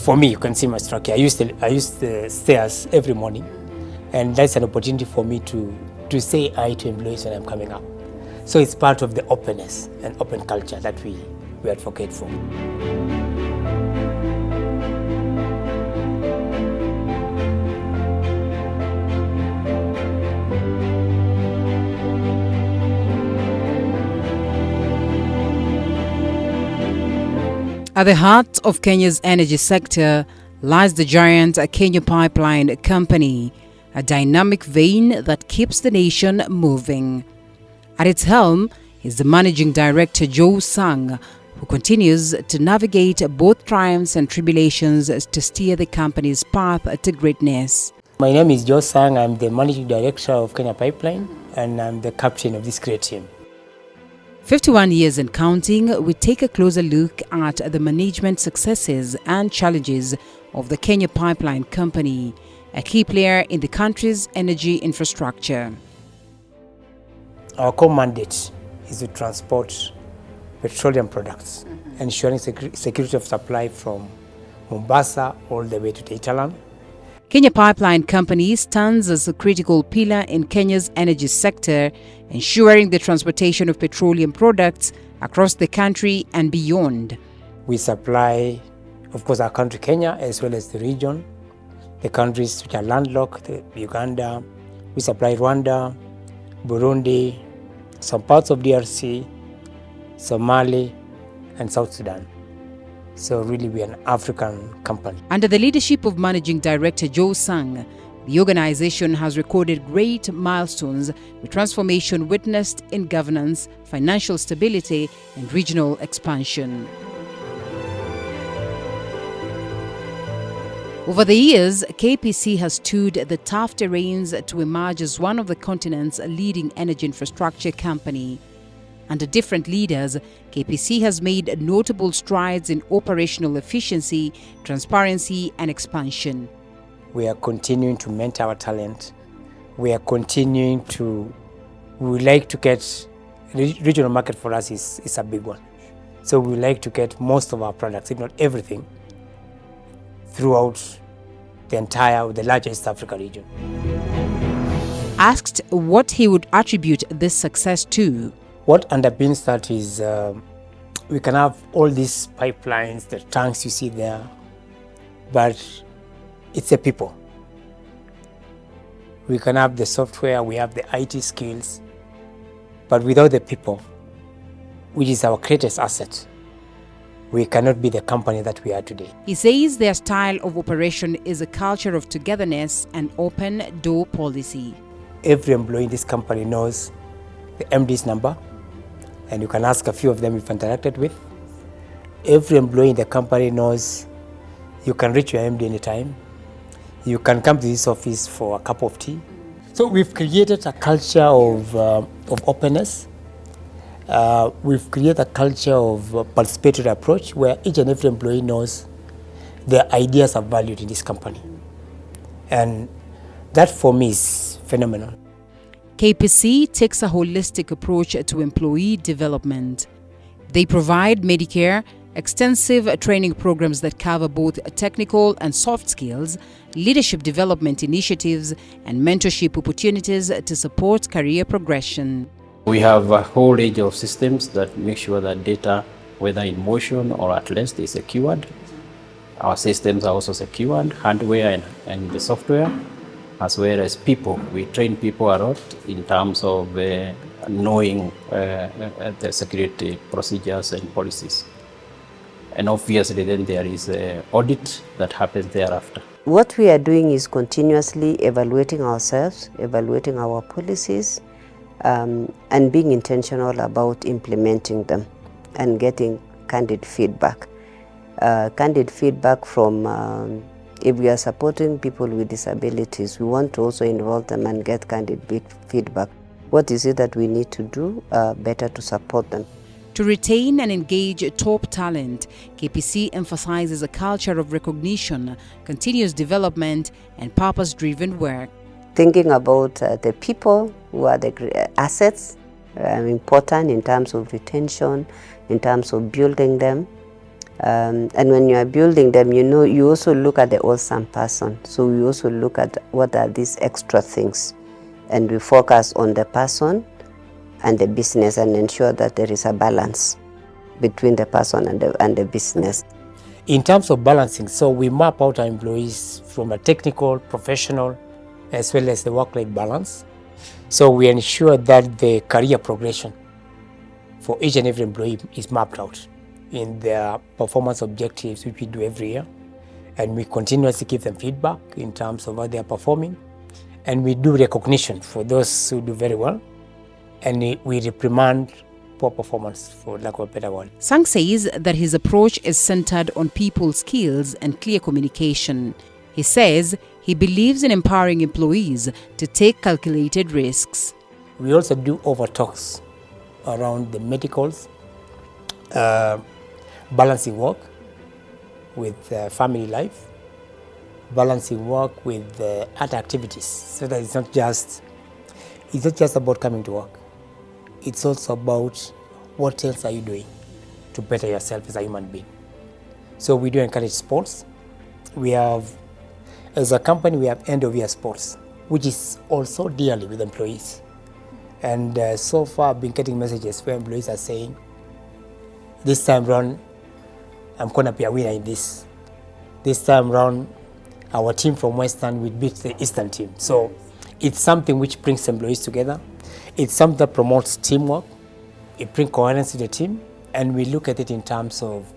for me, you can see my structure. I use the stairs every morning, and that's an opportunity for me to say hi to employees when I'm coming up. So it's part of the openness and open culture that we advocate for. At the heart of Kenya's energy sector lies the giant Kenya Pipeline Company, a dynamic vein that keeps the nation moving. At its helm is the managing director Joe Sang, who continues to navigate both triumphs and tribulations to steer the company's path to greatness. My name is Joe Sang. I'm the managing director of Kenya Pipeline, and I'm the captain of this great team. 51 years and counting, we take a closer look at the management successes and challenges of the Kenya Pipeline Company, a key player in the country's energy infrastructure. Our core mandate is to transport petroleum products, ensuring security of supply from Mombasa all the way to Taitaland. Kenya Pipeline Company stands as a critical pillar in Kenya's energy sector, ensuring the transportation of petroleum products across the country and beyond. We supply, of course, our country Kenya as well as the region, the countries which are landlocked, Uganda. We supply Rwanda, Burundi, some parts of DRC, Somali, and South Sudan. So really we are an African company. Under the leadership of Managing Director Joe Sang, the organization has recorded great milestones with transformation witnessed in governance, financial stability, and regional expansion. Over the years, KPC has stood the tough terrains to emerge as one of the continent's leading energy infrastructure company. Under different leaders, KPC has made notable strides in operational efficiency, transparency, and expansion. We are continuing to mentor our talent. We are continuing to, we would like to get, regional market for us is a big one. So we would like to get most of our products, if not everything, throughout the larger East Africa region. Asked what he would attribute this success to, what underpins that is we can have all these pipelines, the tanks you see there, but it's the people. We can have the software, we have the IT skills, but without the people, which is our greatest asset, we cannot be the company that we are today. He says their style of operation is a culture of togetherness and open door policy. Every employee in this company knows the MD's number, and you can ask a few of them you've interacted with. Every employee in the company knows you can reach your MD anytime. You can come to this office for a cup of tea. So we've created a culture of openness. We've created a culture of participatory approach where each and every employee knows their ideas are valued in this company. And that for me is phenomenal. KPC takes a holistic approach to employee development. They provide Medicare, extensive training programs that cover both technical and soft skills, leadership development initiatives, and mentorship opportunities to support career progression. We have a whole range of systems that make sure that data, whether in motion or at rest, is secured. Our systems are also secured, hardware and the software, as well as people. We train people a lot in terms of knowing the security procedures and policies. And obviously then there is an audit that happens thereafter. What we are doing is continuously evaluating ourselves, evaluating our policies, and being intentional about implementing them and getting candid feedback. Candid feedback from if we are supporting people with disabilities, we want to also involve them and get candid feedback. What is it that we need to do better to support them? To retain and engage top talent, KPC emphasizes a culture of recognition, continuous development, and purpose-driven work. Thinking about the people who are the assets, important in terms of retention, in terms of building them, And when you are building them, you also look at the awesome person. So we also look at what are these extra things, and we focus on the person and the business and ensure that there is a balance between the person and the business. In terms of balancing, so we map out our employees from a technical, professional, as well as the work-life balance. So we ensure that the career progression for each and every employee is mapped out in their performance objectives, which we do every year. And we continuously give them feedback in terms of how they are performing. And we do recognition for those who do very well. And we reprimand poor performance, for lack of a better word. Sang says that his approach is centered on people's skills and clear communication. He says he believes in empowering employees to take calculated risks. We also do over-talks around the medicals, balancing work with family life, balancing work with other activities, so that it's not just about coming to work. It's also about what else are you doing to better yourself as a human being. So we do encourage sports. We have, as a company, we have end-of-year sports, which is also dearly with employees. And so far, I've been getting messages where employees are saying, this time round, I'm going to be a winner in this. This time round, our team from Western will beat the Eastern team. So it's something which brings employees together. It's something that promotes teamwork. It brings coherence to the team. And we look at it in terms of,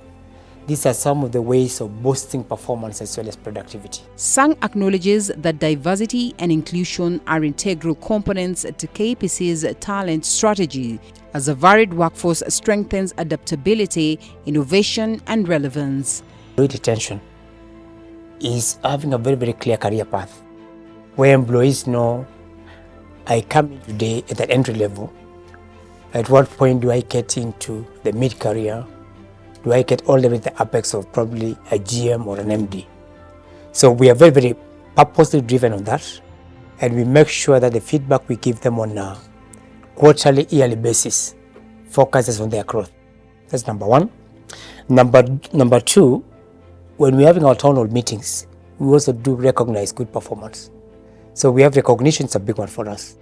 these are some of the ways of boosting performance as well as productivity. Sang acknowledges that diversity and inclusion are integral components to KPC's talent strategy, as a varied workforce strengthens adaptability, innovation, and relevance. Employee retention is having a very, very clear career path, where employees know, I come in today at the entry level. At what point do I get into the mid-career? Do I get all the way to the apex of probably a GM or an MD? So we are very, very purposely driven on that. And we make sure that the feedback we give them on a quarterly, yearly basis focuses on their growth. That's number one. Number two, when we're having our town hall meetings, we also do recognize good performance. So we have recognition, it's a big one for us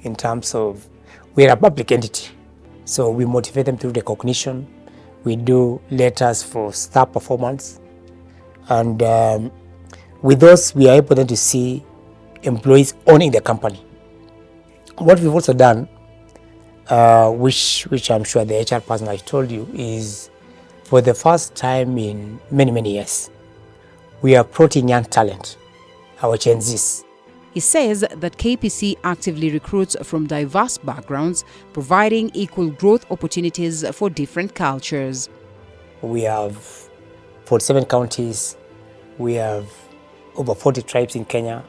in terms of, we're a public entity. So we motivate them through recognition. We do letters for star performance. And with those, we are able then to see employees owning the company. What we've also done, which I'm sure the HR person I told you, is for the first time in many, many years, we are promoting young talent, our Gen Zs. He says that KPC actively recruits from diverse backgrounds, providing equal growth opportunities for different cultures. We have 47 counties. We have over 40 tribes in Kenya.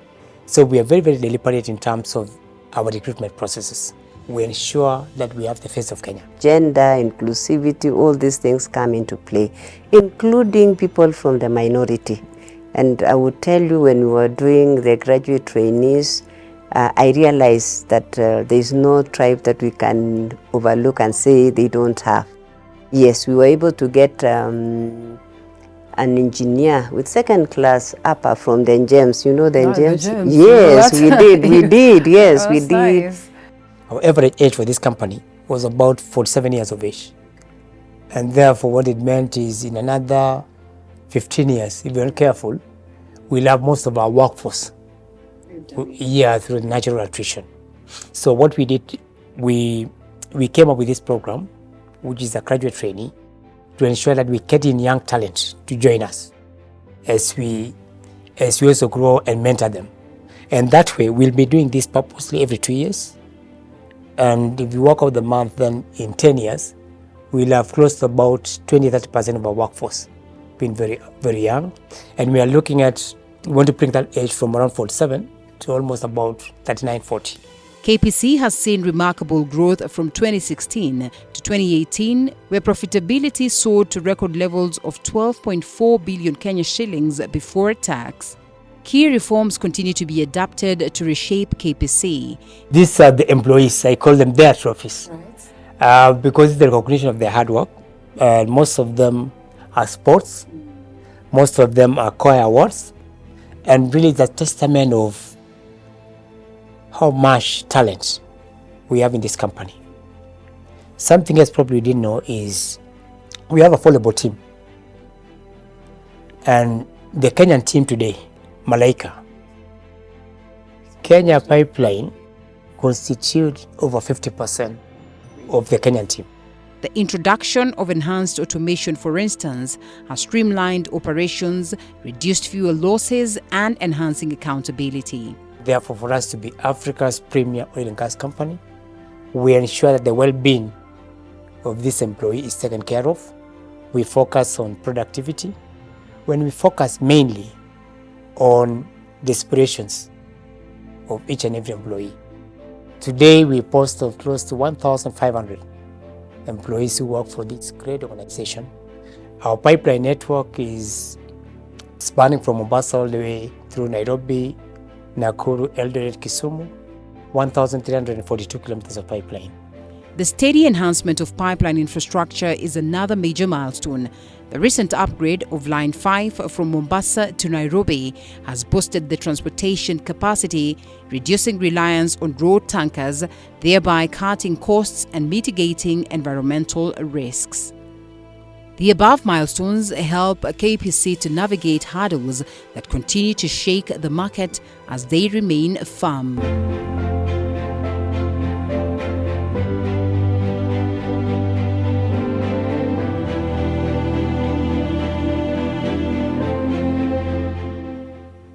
So we are very, very deliberate in terms of our recruitment processes. We ensure that we have the face of Kenya. Gender, inclusivity, all these things come into play, including people from the minority. And I would tell you, when we were doing the graduate trainees, I realized that there is no tribe that we can overlook and say they don't have. Yes, we were able to get an engineer with second class upper from the GEMS. You know the GEMS? Yes, we did. Yes, we did. Nice. Our average age for this company was about 47 years of age. And therefore, what it meant is in another 15 years, if we're not careful, we'll have most of our workforce through natural attrition. So what we did, we came up with this program, which is a graduate trainee, to ensure that we get in young talent to join us as we also grow and mentor them. And that way, we'll be doing this purposely every 2 years. And if you work out the month, then in 10 years, we'll have close to about 20-30% of our workforce being very, very young. And we are looking at, we want to bring that age from around 47 to almost about 39, 40. KPC has seen remarkable growth from 2016 to 2018, where profitability soared to record levels of 12.4 billion Kenya shillings before tax. Key reforms continue to be adapted to reshape KPC. These are the employees, I call them their trophies, because it's the recognition of their hard work. Most of them are sports. Most of them are COI awards. And really it's a testament of how much talent we have in this company. Something else probably you didn't know is we have a volleyball team. And the Kenyan team today, Malaika, Kenya Pipeline constitute over 50% of the Kenyan team. The introduction of enhanced automation, for instance, has streamlined operations, reduced fuel losses, and enhancing accountability. Therefore, for us to be Africa's premier oil and gas company, we ensure that the well-being of this employee is taken care of. We focus on productivity. When we focus mainly on the aspirations of each and every employee. Today, we boast of close to 1,500 employees who work for this great organization. Our pipeline network is spanning from Mombasa all the way through Nairobi, Nakuru, Eldoret, Kisumu, 1,342 kilometers of pipeline. The steady enhancement of pipeline infrastructure is another major milestone. The recent upgrade of Line 5 from Mombasa to Nairobi has boosted the transportation capacity, reducing reliance on road tankers, thereby cutting costs and mitigating environmental risks. The above milestones help KPC to navigate hurdles that continue to shake the market as they remain firm.